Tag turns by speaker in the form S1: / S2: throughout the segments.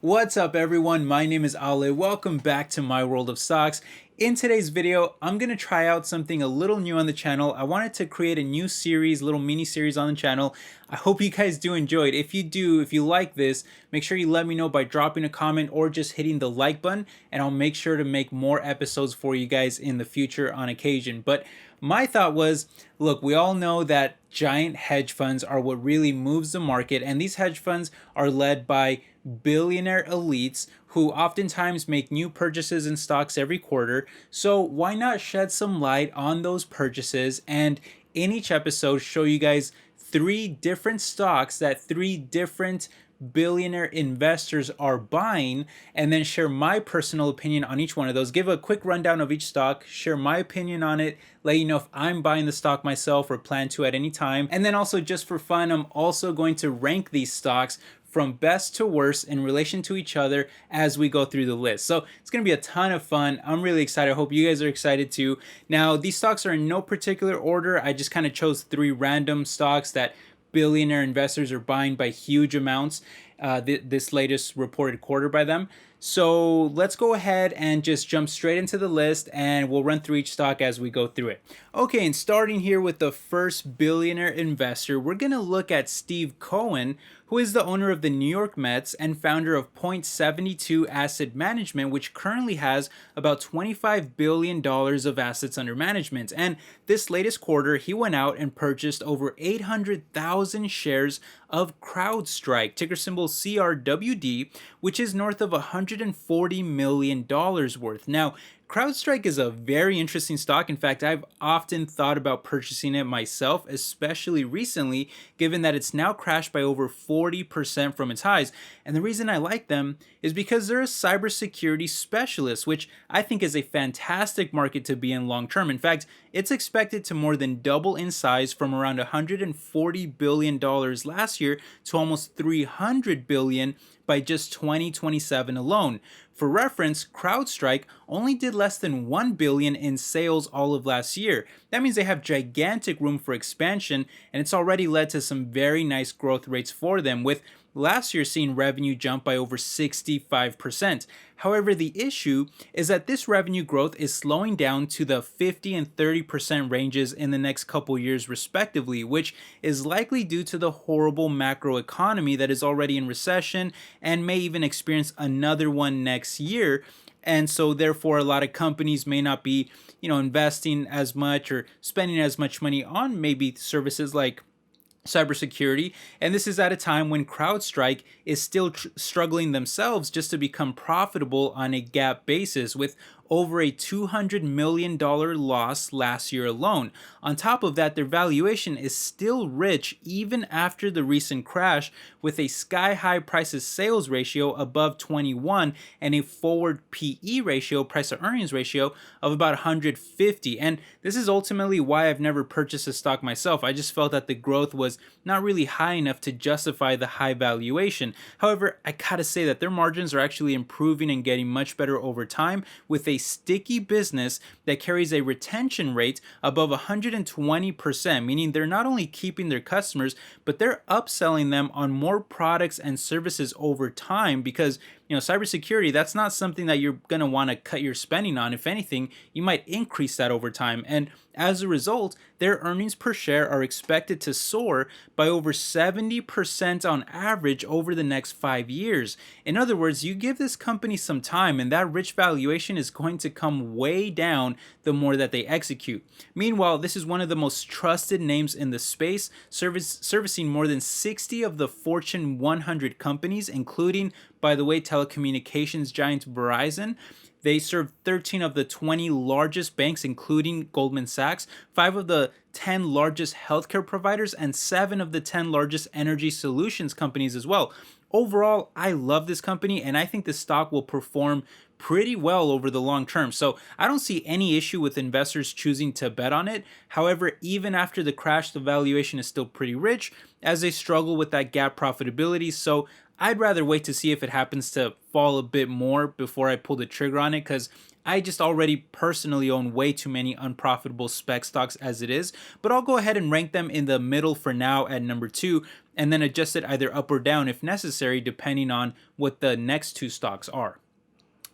S1: What's up everyone, my name is Ale. Welcome back to my world of stocks. In today's video, I'm going to try out something a little new on the channel. I wanted to create a new series, little mini series on the channel. I hope you guys do enjoy it. If you do, if you like this, make sure you let me know by dropping a comment or just hitting the like button, and I'll make sure to make more episodes for you guys in the future on occasion. But my thought was, look, we all know that giant hedge funds are what really moves the market, and these hedge funds are led by billionaire elites who oftentimes make new purchases in stocks every quarter. So why not shed some light on those purchases, and in each episode show you guys three different stocks that three different billionaire investors are buying, and then share my personal opinion on each one of those. Give a quick rundown of each stock, share my opinion on it, let you know if I'm buying the stock myself or plan to at any time. And then also, just for fun, I'm also going to rank these stocks from best to worst in relation to each other as we go through the list. So it's going to be a ton of fun. I'm really excited. I hope you guys are excited too. Now, these stocks are in no particular order. I just kind of chose three random stocks that billionaire investors are buying by huge amounts this latest reported quarter by them. So let's go ahead and just jump straight into the list, and we'll run through each stock as we go through it. Okay, and starting here with the first billionaire investor, we're going to look at Steve Cohen, who is the owner of the New York Mets and founder of Point72 Asset Management, which currently has about $25 billion of assets under management. And this latest quarter, he went out and purchased over 800,000 shares of CrowdStrike, ticker symbol CRWD, which is north of $140 million worth. Now, CrowdStrike is a very interesting stock. In fact, I've often thought about purchasing it myself, especially recently, given that it's now crashed by over 40% from its highs. And the reason I like them is because they're a cybersecurity specialist, which I think is a fantastic market to be in long term. In fact, it's expected to more than double in size from around $140 billion last year to almost $300 billion by just 2027 alone. For reference, CrowdStrike only did less than $1 billion in sales all of last year. That means they have gigantic room for expansion, and it's already led to some very nice growth rates for them, with last year seeing revenue jump by over 65%. However, the issue is that this revenue growth is slowing down to the 50 and 30% ranges in the next couple years respectively, which is likely due to the horrible macro economy that is already in recession and may even experience another one next year. And so therefore a lot of companies may not be, investing as much or spending as much money on maybe services like cybersecurity, and this is at a time when CrowdStrike is still struggling themselves just to become profitable on a GAAP basis, with over a $200 million loss last year alone. On top of that, their valuation is still rich even after the recent crash, with a sky-high price-to-sales ratio above 21 and a forward PE ratio, price-to-earnings ratio, of about 150. And this is ultimately why I've never purchased a stock myself. I just felt that the growth was not really high enough to justify the high valuation. However, I gotta say that their margins are actually improving and getting much better over time, with a sticky business that carries a retention rate above 120%, meaning they're not only keeping their customers, but they're upselling them on more products and services over time, because cybersecurity, that's not something that you're going to want to cut your spending on. If anything, you might increase that over time. And as a result, their earnings per share are expected to soar by over 70% on average over the next 5 years. In other words, you give this company some time and that rich valuation is going to come way down the more that they execute. Meanwhile, this is one of the most trusted names in the space, servicing more than 60 of the Fortune 100 companies, including, by the way, telecommunications giant Verizon. They serve 13 of the 20 largest banks, including Goldman Sachs, 5 of the 10 largest healthcare providers, and 7 of the 10 largest energy solutions companies as well. Overall, I love this company, and I think the stock will perform pretty well over the long term. So I don't see any issue with investors choosing to bet on it. However, even after the crash, the valuation is still pretty rich as they struggle with that GAAP profitability. So I'd rather wait to see if it happens to fall a bit more before I pull the trigger on it, because I just already personally own way too many unprofitable spec stocks as it is. But I'll go ahead and rank them in the middle for now at number 2. and then adjust it either up or down if necessary, depending on what the next two stocks are.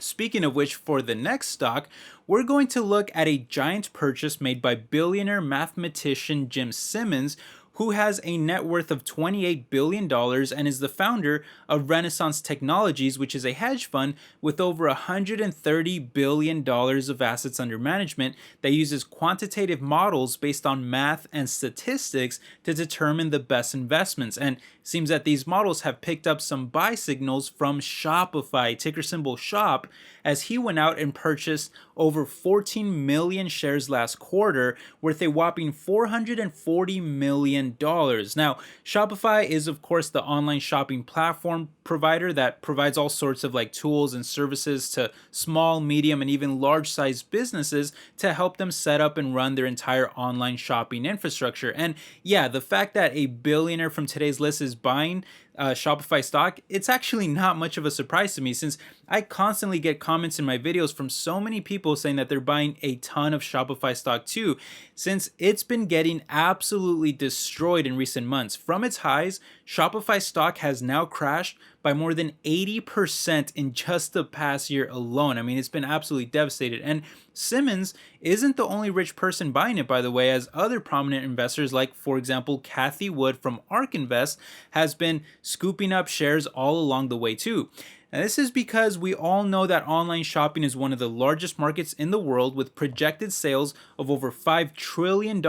S1: Speaking of which, for the next stock, we're going to look at a giant purchase made by billionaire mathematician Jim Simmons, who has a net worth of $28 billion and is the founder of Renaissance Technologies, which is a hedge fund with over $130 billion of assets under management that uses quantitative models based on math and statistics to determine the best investments. And it seems that these models have picked up some buy signals from Shopify, ticker symbol SHOP, as he went out and purchased over 14 million shares last quarter, worth a whopping $440 million. Now, Shopify is, of course, the online shopping platform provider that provides all sorts of like tools and services to small, medium, and even large sized businesses to help them set up and run their entire online shopping infrastructure. And yeah, the fact that a billionaire from today's list is buying Shopify stock, it's actually not much of a surprise to me, since I constantly get comments in my videos from so many people saying that they're buying a ton of Shopify stock too, since it's been getting absolutely destroyed in recent months. From its highs, Shopify stock has now crashed by more than 80% in just the past year alone. I mean, it's been absolutely devastated. And Simmons isn't the only rich person buying it, by the way, as other prominent investors, like, for example, Kathy Wood from ARK Invest, has been scooping up shares all along the way too. Now, this is because we all know that online shopping is one of the largest markets in the world, with projected sales of over $5 trillion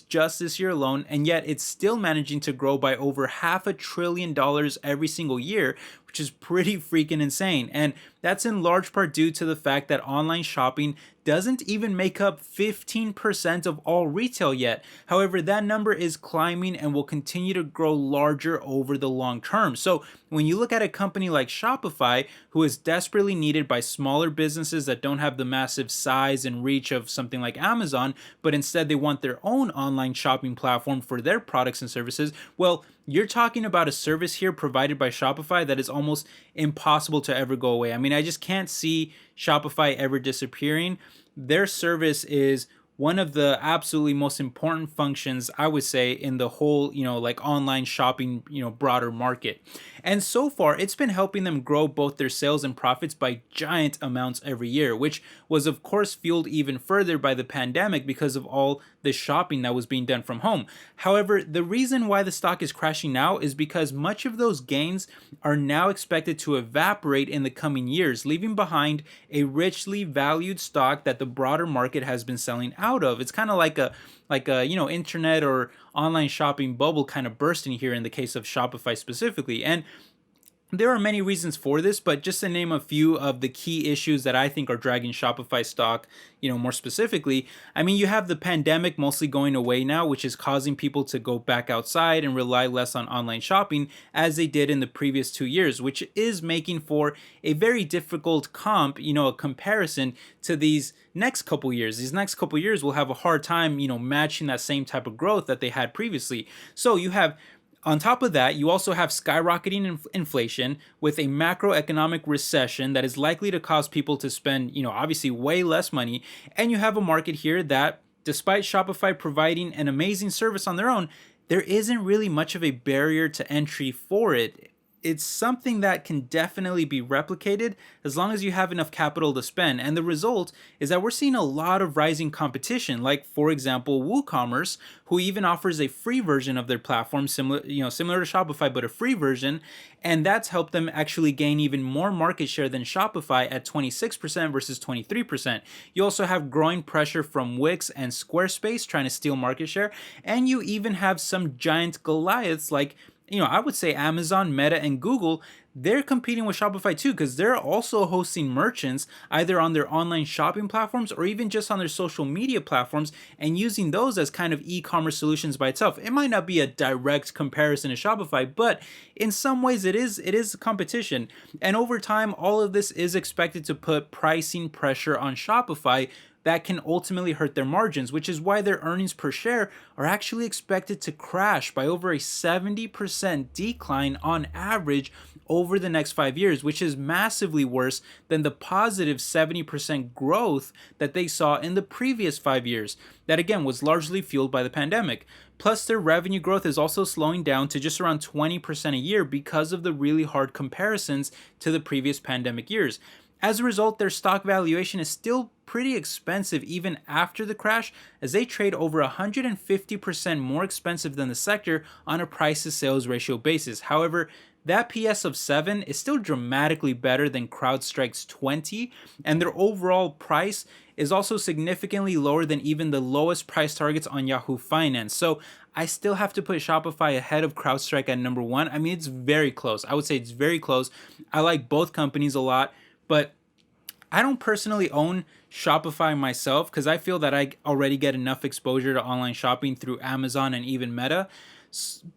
S1: just this year alone, and yet it's still managing to grow by over $500 billion every single year, which is pretty freaking insane. And that's in large part due to the fact that online shopping doesn't even make up 15% of all retail yet. However, that number is climbing and will continue to grow larger over the long term. So when you look at a company like Shopify, who is desperately needed by smaller businesses that don't have the massive size and reach of something like Amazon, but instead they want their own online shopping platform for their products and services, well, you're talking about a service here provided by Shopify that is almost impossible to ever go away. I mean, I just can't see Shopify ever disappearing. Their service is one of the absolutely most important functions, I would say, in the whole, like online shopping, broader market. And so far, it's been helping them grow both their sales and profits by giant amounts every year, which was, of course, fueled even further by the pandemic because of all the shopping that was being done from home. However, the reason why the stock is crashing now is because much of those gains are now expected to evaporate in the coming years, leaving behind a richly valued stock that the broader market has been selling out of. It's kind of like a internet or online shopping bubble kind of bursting here in the case of Shopify specifically. And there are many reasons for this, but just to name a few of the key issues that I think are dragging Shopify stock, more specifically, I mean, you have the pandemic mostly going away now, which is causing people to go back outside and rely less on online shopping as they did in the previous 2 years, which is making for a very difficult a comparison to these next couple years. These next couple years will have a hard time, matching that same type of growth that they had previously. So you have, on top of that, you also have skyrocketing inflation with a macroeconomic recession that is likely to cause people to spend, obviously way less money. And you have a market here that, despite Shopify providing an amazing service on their own, there isn't really much of a barrier to entry for it. It's something that can definitely be replicated as long as you have enough capital to spend. And the result is that we're seeing a lot of rising competition, like, for example, WooCommerce, who even offers a free version of their platform, similar to Shopify, but a free version. And that's helped them actually gain even more market share than Shopify at 26% versus 23%. You also have growing pressure from Wix and Squarespace trying to steal market share. And you even have some giant Goliaths like, I would say Amazon, Meta, and Google. They're competing with Shopify too, because they're also hosting merchants either on their online shopping platforms or even just on their social media platforms and using those as kind of e-commerce solutions by itself. It might not be a direct comparison to Shopify, but in some ways it is a competition. And over time, all of this is expected to put pricing pressure on Shopify, that can ultimately hurt their margins, which is why their earnings per share are actually expected to crash by over a 70% decline on average over the next 5 years, which is massively worse than the positive 70% growth that they saw in the previous 5 years. That again was largely fueled by the pandemic. Plus, their revenue growth is also slowing down to just around 20% a year because of the really hard comparisons to the previous pandemic years. As a result, their stock valuation is still pretty expensive even after the crash, as they trade over 150% more expensive than the sector on a price to sales ratio basis. However, that PS of 7 is still dramatically better than CrowdStrike's 20, and their overall price is also significantly lower than even the lowest price targets on Yahoo Finance. So I still have to put Shopify ahead of CrowdStrike at number one. I mean, it's very close. I would say it's very close. I like both companies a lot, but I don't personally own Shopify myself because I feel that I already get enough exposure to online shopping through Amazon and even Meta.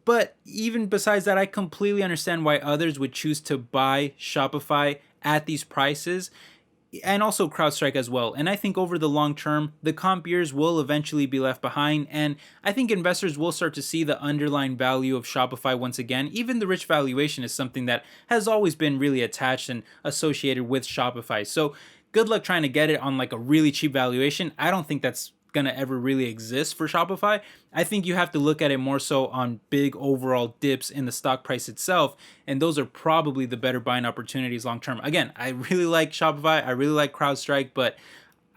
S1: But even besides that, I completely understand why others would choose to buy Shopify at these prices, and also CrowdStrike as well. And I think over the long term, the comp years will eventually be left behind, and I think investors will start to see the underlying value of Shopify once again. Even the rich valuation is something that has always been really attached and associated with Shopify. So good luck trying to get it on like a really cheap valuation. I don't think that's gonna ever really exist for Shopify. I think you have to look at it more so on big overall dips in the stock price itself, and those are probably the better buying opportunities long term. Again, I really like Shopify, I really like CrowdStrike, but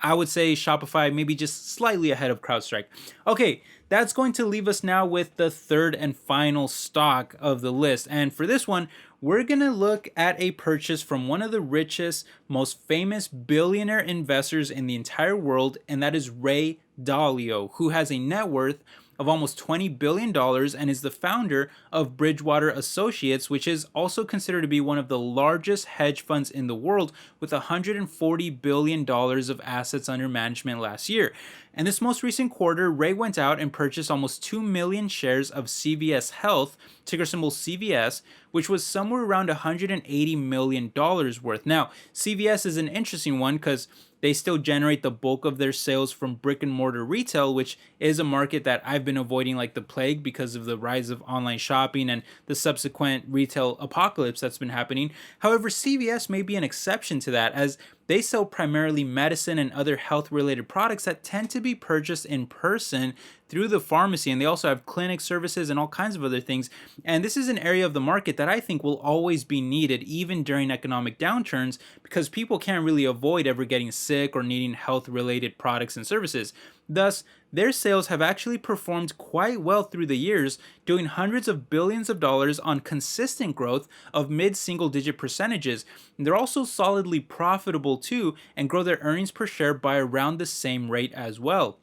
S1: I would say Shopify maybe just slightly ahead of CrowdStrike. Okay, that's going to leave us now with the third and final stock of the list. And for this one, we're going to look at a purchase from one of the richest, most famous billionaire investors in the entire world, and that is Ray Dalio, who has a net worth of almost $20 billion and is the founder of Bridgewater Associates, which is also considered to be one of the largest hedge funds in the world with $140 billion of assets under management last year. And this most recent quarter, Ray went out and purchased almost 2 million shares of CVS Health, ticker symbol CVS, which was somewhere around $180 million worth. Now, CVS is an interesting one because they still generate the bulk of their sales from brick and mortar retail, which is a market that I've been avoiding like the plague because of the rise of online shopping and the subsequent retail apocalypse that's been happening. However, CVS may be an exception to that, as they sell primarily medicine and other health-related products that tend to be purchased in person through the pharmacy, and they also have clinic services and all kinds of other things. And this is an area of the market that I think will always be needed even during economic downturns, because people can't really avoid ever getting sick or needing health-related products and services. Thus, their sales have actually performed quite well through the years, doing hundreds of billions of dollars on consistent growth of mid-single digit percentages. And they're also solidly profitable too, and grow their earnings per share by around the same rate as well,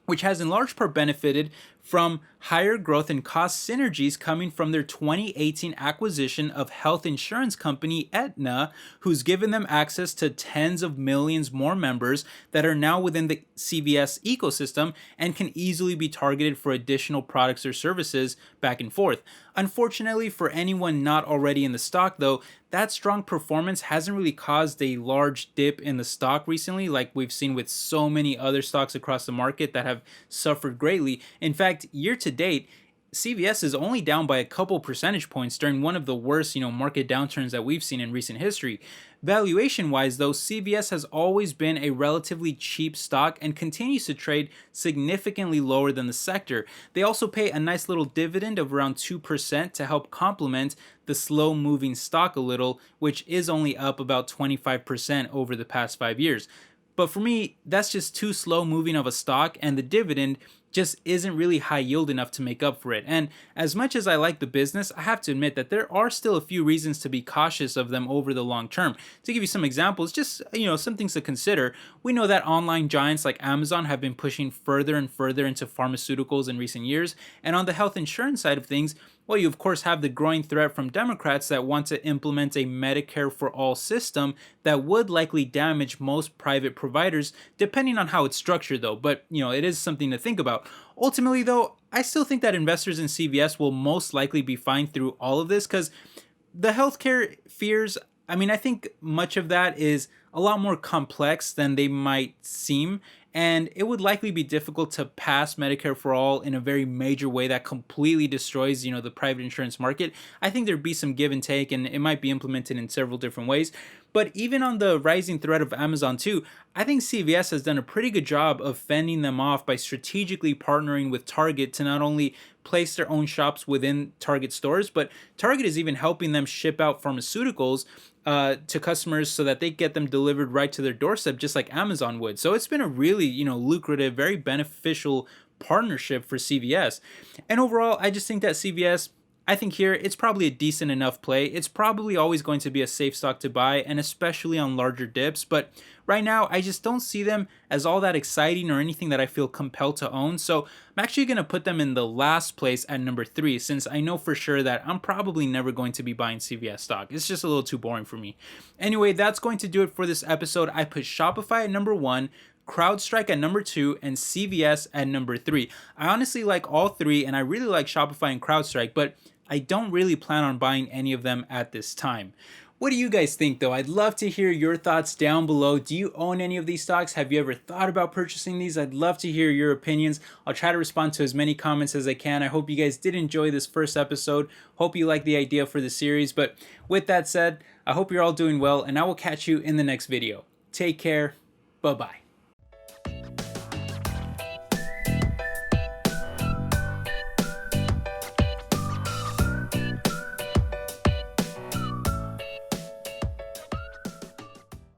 S1: which has in large part benefited from higher growth and cost synergies coming from their 2018 acquisition of health insurance company Aetna, who's given them access to tens of millions more members that are now within the CVS ecosystem and can easily be targeted for additional products or services back and forth. Unfortunately, for anyone not already in the stock though, that strong performance hasn't really caused a large dip in the stock recently, like we've seen with so many other stocks across the market that have suffered greatly. In fact, year to date, CVS is only down by a couple percentage points during one of the worst, market downturns that we've seen in recent history. Valuation-wise, though, CVS has always been a relatively cheap stock and continues to trade significantly lower than the sector. They also pay a nice little dividend of around 2% to help complement the slow-moving stock a little, which is only up about 25% over the past 5 years. But for me, that's just too slow moving of a stock, and the dividend just isn't really high yield enough to make up for it. And as much as I like the business, I have to admit that there are still a few reasons to be cautious of them over the long term. To give you some examples, just some things to consider. We know that online giants like Amazon have been pushing further and further into pharmaceuticals in recent years. And on the health insurance side of things, well, you of course have the growing threat from Democrats that want to implement a Medicare for all system that would likely damage most private providers, depending on how it's structured though. But it is something to think about. Ultimately though, I still think that investors in CVS will most likely be fine through all of this, because the healthcare fears, I think much of that is a lot more complex than they might seem. and it would likely be difficult to pass Medicare for all in a very major way that completely destroys, the private insurance market. I think there'd be some give and take, and it might be implemented in several different ways. But even on the rising threat of Amazon too, I think CVS has done a pretty good job of fending them off by strategically partnering with Target to not only place their own shops within Target stores, but Target is even helping them ship out pharmaceuticals to customers so that they get them delivered right to their doorstep, just like Amazon would. So it's been a really, lucrative, very beneficial partnership for CVS. And overall, I just think that CVS, I think here it's probably a decent enough play. It's probably always going to be a safe stock to buy, and especially on larger dips. But right now, I just don't see them as all that exciting or anything that I feel compelled to own. So I'm actually going to put them in the last place at number 3, since I know for sure that I'm probably never going to be buying CVS stock. It's just a little too boring for me. Anyway, that's going to do it for this episode. I put Shopify at number 1, CrowdStrike at number 2, and CVS at number 3. I honestly like all 3, and I really like Shopify and CrowdStrike, but I don't really plan on buying any of them at this time. What do you guys think though? I'd love to hear your thoughts down below. Do you own any of these stocks? Have you ever thought about purchasing these? I'd love to hear your opinions. I'll try to respond to as many comments as I can. I hope you guys did enjoy this first episode. Hope you like the idea for the series. But with that said, I hope you're all doing well, and I will catch you in the next video. Take care. Bye-bye.